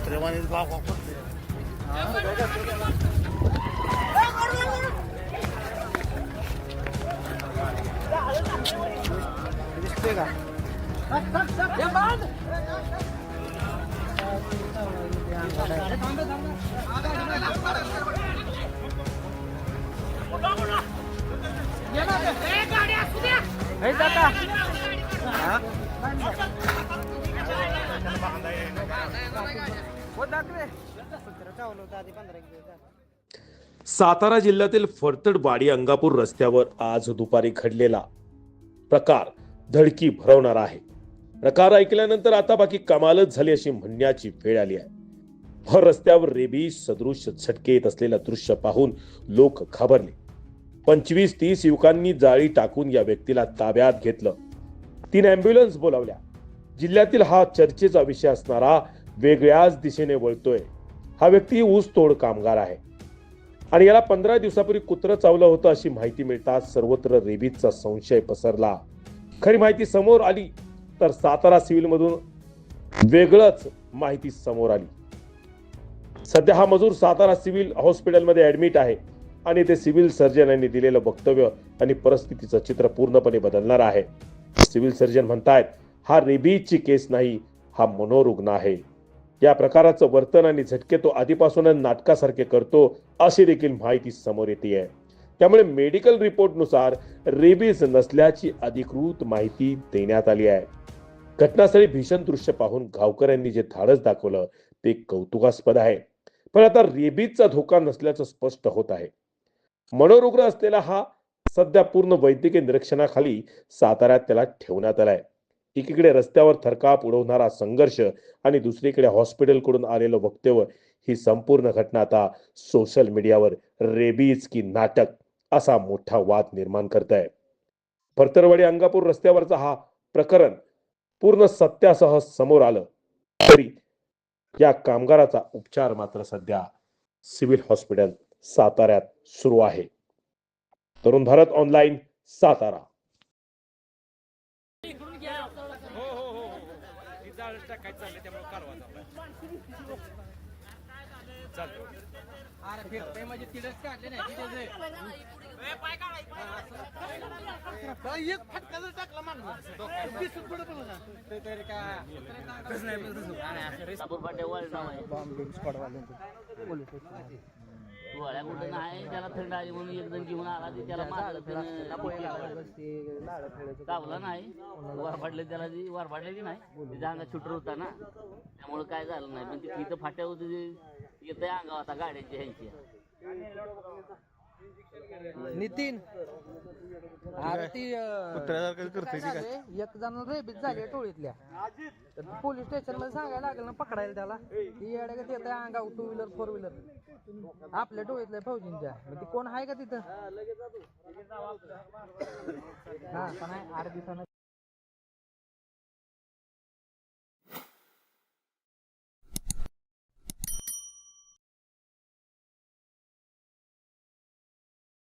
कुत्रेवाणीच भाव वापरते. दिसते का? सातारा जिल्ह्यातील फरतडवाडी अंगापूर रस्त्यावर आज दुपारी घडलेला प्रकार धडकी भरवणारा आहे. प्रकार ऐकल्यानंतर आता बाकी कमालच झाली अशी म्हणण्याची वेळ आली आहे. भर रस्त्यावर रेबीज सदृश झटके येत असलेलं दृश्य पाहून लोक घाबरले. 25-30 युवकांनी जाळी टाकून या व्यक्तीला ताब्यात घेतलं. 3 अँब्युलन्स बोलावल्या. जिल्ह्यातील हा चर्चेचा विषय असणारा वेगळ्याच दिशेने वळतोय. हा व्यक्ती ऊस तोड कामगार आहे आणि याला 15 दिवसापूर्वी कुत्रं चावलं होतं अशी माहिती मिळताच सर्वत्र रेबीजचा संशय पसरला. खरी माहिती समोर आली तर सातारा सिव्हिल मधून वेगळंच माहिती समोर आली. सध्या हा मजूर सातारा सिव्हिल हॉस्पिटलमध्ये ऍडमिट आहे आणि ते सिव्हिल सर्जन यांनी दिलेलं वक्तव्य आणि परिस्थितीचं चित्र पूर्णपणे बदलणार आहे. सिव्हिल सर्जन म्हणतायत हा रेबीजची केस नाही, हा मनोरुग्ण आहे. या प्रकाराचं वर्तन आणि झटके तो आधीपासूनच नाटकासारखे करतो अशी देखील माहिती समोर येते. त्यामुळे मेडिकल रिपोर्टनुसार रेबीज नसल्याची अधिकृत माहिती देण्यात आली आहे. घटनास्थळी भीषण दृश्य पाहून गावकऱ्यांनी जे धाडस दाखवलं ते कौतुकास्पद आहे. पण आता रेबीजचा धोका नसल्याचं स्पष्ट होत आहे. मनोरुग्ण असलेला हा सध्या पूर्ण वैद्यकीय निरीक्षणाखाली साताऱ्यात त्याला ठेवण्यात आलाय. एकीकडे रस्त्यावर थरकाप उडवणारा संघर्ष आणि दुसरीकडे हॉस्पिटलकडून आलेलं वक्तव्य, ही संपूर्ण घटना आता सोशल मीडियावर रेबीज की नाटक असा मोठा वाद निर्माण करत आहे. फरतडवाडी अंगापूर रस्त्यावरचा हा प्रकरण पूर्ण सत्यासह समोर आलं तरी या कामगाराचा उपचार मात्र सध्या सिव्हिल हॉस्पिटल साताऱ्यात सुरू आहे. तरुण भारत ऑनलाईन, सातारा. गोळ्या कुठं नाही, त्याला थंड आहे म्हणून एक जण घेऊन आला, त्याला मारलं, चावला नाही, वारफाडले त्याला, ती वारफाडलेली नाही, तिच्या अंगात शूटर होता ना, त्यामुळे काय झालं नाही. पण ती इथं फाट्या होती, येतं अंगावर आता गाड्यांची ह्यांची. नितीन एक जण रेबीज झाली टोळीतल्या, तर पोलीस स्टेशन मध्ये सांगायला लागेल ना पकडायला त्याला. ती येड्यागत येत अंगावर 2 व्हीलर 4 व्हीलर आपल्या टोळीतल्या फौजींच्या. ती कोण आहे का तिथं? हा पण 8 दिवसानं